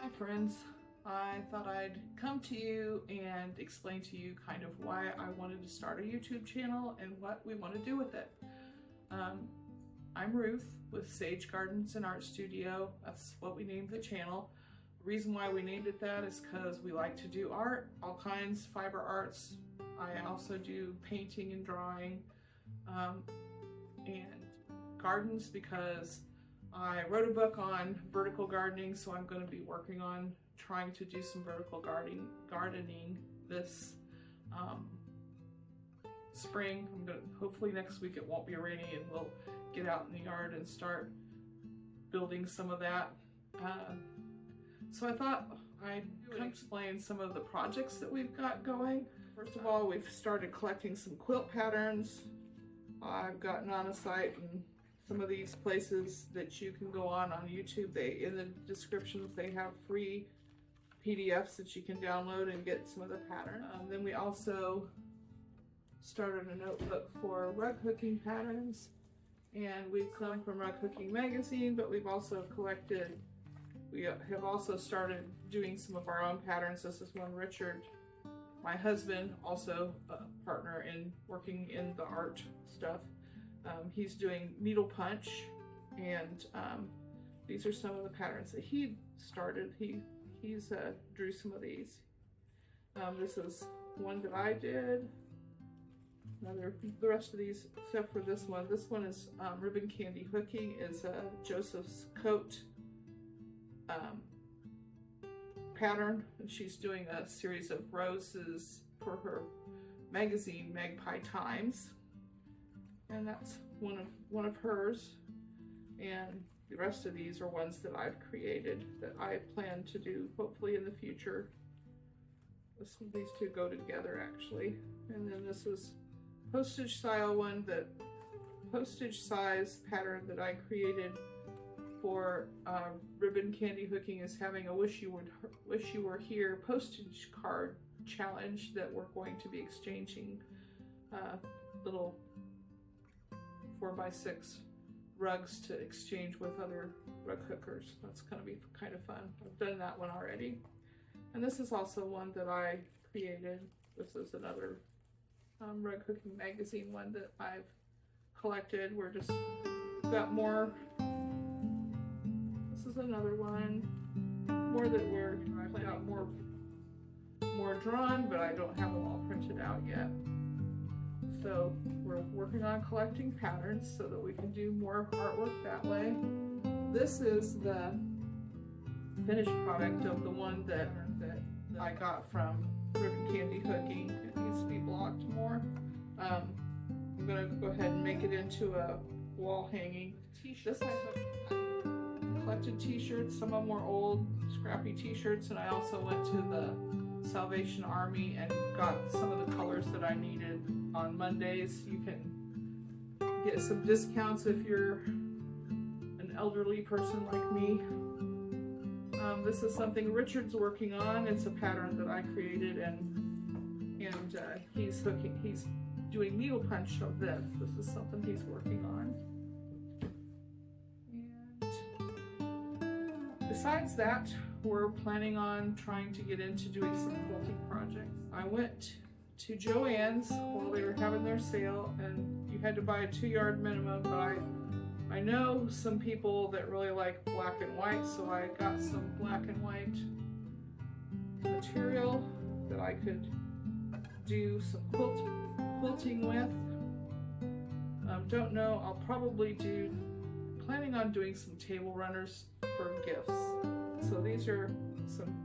Hi friends, I thought I'd come to you and explain to you kind of why I wanted to start a YouTube channel and what we want to do with it. I'm Ruth with Sage Gardens and Art Studio. That's what we named the channel. The reason why we named it that is because we like to do art, all kinds, fiber arts. I also do painting and drawing, and gardens because I wrote a book on vertical gardening, so I'm going to be working on trying to do some vertical gardening this spring. Hopefully next week it won't be rainy and we'll get out in the yard and start building some of that. So I thought I'd come explain some of the projects that we've got going. First of all, we've started collecting some quilt patterns. I've gotten on a site and some of these places that you can go on YouTube, in the descriptions they have free PDFs that you can download and get some of the patterns. Then we also started a notebook for rug hooking patterns, and we've come from Rug Hooking Magazine, but we've also collected, we have also started doing some of our own patterns. This is one Richard, my husband, also a partner in working in the art stuff. He's doing needle punch, and these are some of the patterns that he started. He's drew some of these. This is one that I did. The rest of these, except for this one. This one is ribbon candy hooking. Is Joseph's coat pattern. She's doing a series of roses for her magazine, Magpie Times. And that's one of hers, and the rest of these are ones that I've created that I plan to do hopefully in the future. These two go together actually. And then this is postage size pattern that I created for ribbon candy hooking. Is having a wish you were here postage card challenge that we're going to be exchanging little 4x6 rugs to exchange with other rug hookers. That's going to be kind of fun. I've done that one already. And this is also one that I created. This is another Rug Hooking Magazine one that I've collected. We're just got more. This is another one. More that I've got more drawn, but I don't have them all printed out yet. So we're working on collecting patterns so that we can do more artwork that way. This is the finished product of the one that I got from Ribbon Candy Hooking. It needs to be blocked more. I'm going to go ahead and make it into a wall hanging t-shirt. I collected t-shirts. Some of them were old, scrappy t-shirts, and I also went to the Salvation Army and got some of the colors that I needed. On Mondays, you can get some discounts if you're an elderly person like me. This is something Richard's working on. It's a pattern that I created, and he's doing needle punch of this. This is something he's working on. And besides that, we're planning on trying to get into doing some quilting projects. I went to Joann's while they were having their sale, and you had to buy a 2-yard minimum, but I know some people that really like black and white, so I got some black and white material that I could do some quilting with. Don't know, I'll probably planning on doing some table runners for gifts. So these are some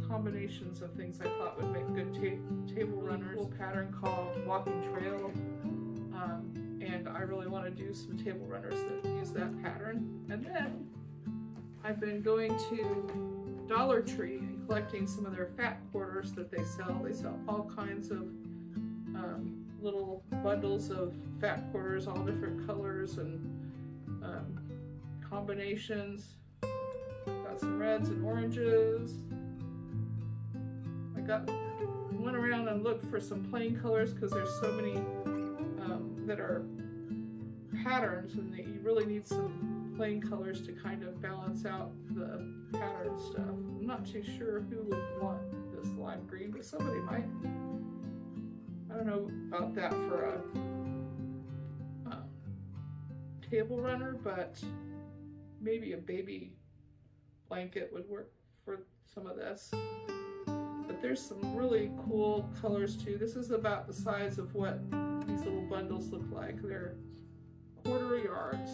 combinations of things I thought would make good table runners. A pattern called Walking Trail, and I really want to do some table runners that use that pattern. And then I've been going to Dollar Tree and collecting some of their fat quarters that they sell. They sell all kinds of little bundles of fat quarters, all different colors and combinations. Got some reds and oranges. Went around and looked for some plain colors because there's so many that are patterns, and you really need some plain colors to kind of balance out the pattern stuff. I'm not too sure who would want this lime green, but somebody might. I don't know about that for a table runner, but maybe a baby blanket would work for some of this. But there's some really cool colors too. This is about the size of what these little bundles look like. They're 1/4 yards,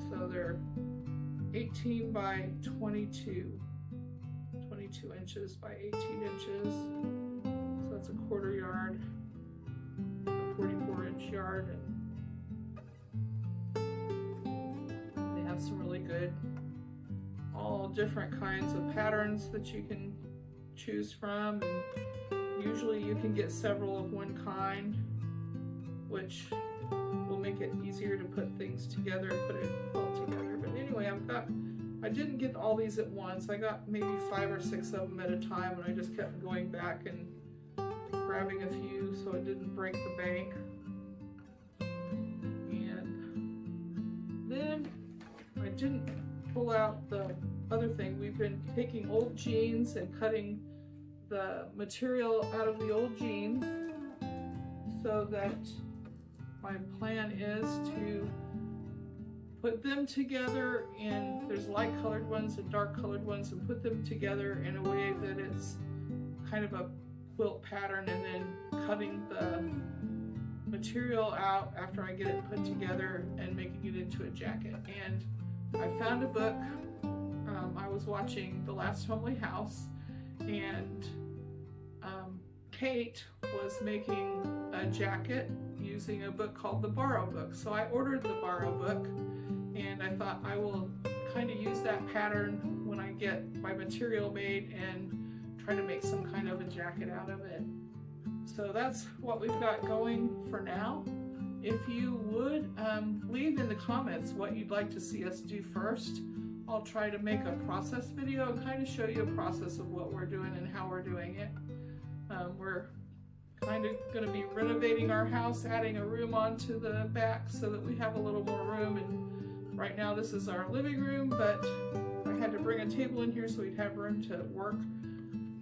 so they're 18 by 22 inches by 18 inches. So that's a 1/4 yard, a 44-inch yard, and they have some really good, all different kinds of patterns that you can choose from, and usually you can get several of one kind, which will make it easier to put things together, put it all together. But anyway, I didn't get all these at once. I got maybe 5 or 6 of them at a time, and I just kept going back and grabbing a few so it didn't break the bank. And then I didn't pull out the other thing. We've been taking old jeans and cutting the material out of the old jeans, so that my plan is to put them together, and there's light colored ones and dark colored ones, and put them together in a way that it's kind of a quilt pattern, and then cutting the material out after I get it put together and making it into a jacket. And I found a book. I was watching The Last Homely House, and Kate was making a jacket using a book called the Boro book. So I ordered the Boro book, and I thought I will kind of use that pattern when I get my material made and try to make some kind of a jacket out of it. So that's what we've got going for now. If you would leave in the comments what you'd like to see us do first. I'll try to make a process video and kind of show you a process of what we're doing and how we're doing it. We're kind of going to be renovating our house, adding a room onto the back so that we have a little more room. And right now this is our living room, but I had to bring a table in here so we'd have room to work.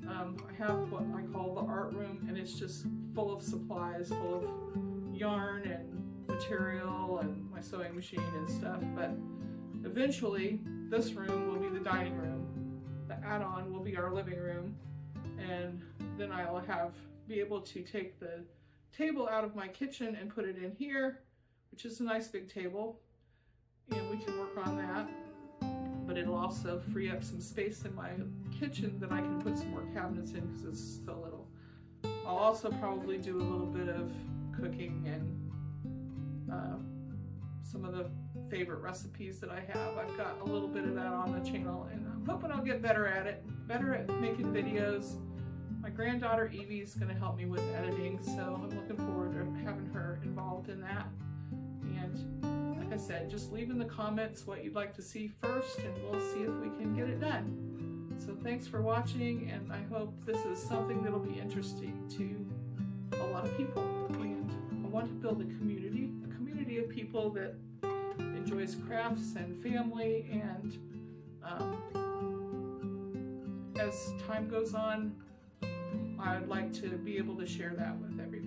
I have what I call the art room, and it's just full of supplies, full of yarn and material and my sewing machine and stuff. But eventually this room will be the dining room. The add-on will be our living room, and then I'll be able to take the table out of my kitchen and put it in here, which is a nice big table, and we can work on that. But it'll also free up some space in my kitchen that I can put some more cabinets in because it's so little. I'll also probably do a little bit of cooking and some of the favorite recipes that I have. I've got a little bit of that on the channel, and I'm hoping I'll get better at it, better at making videos. My granddaughter Evie is going to help me with editing, so I'm looking forward to having her involved in that. And like I said, just leave in the comments what you'd like to see first, and we'll see if we can get it done. So thanks for watching, and I hope this is something that'll be interesting to a lot of people. And I want to build a community of people that enjoys crafts and family, and as time goes on, I'd like to be able to share that with everyone.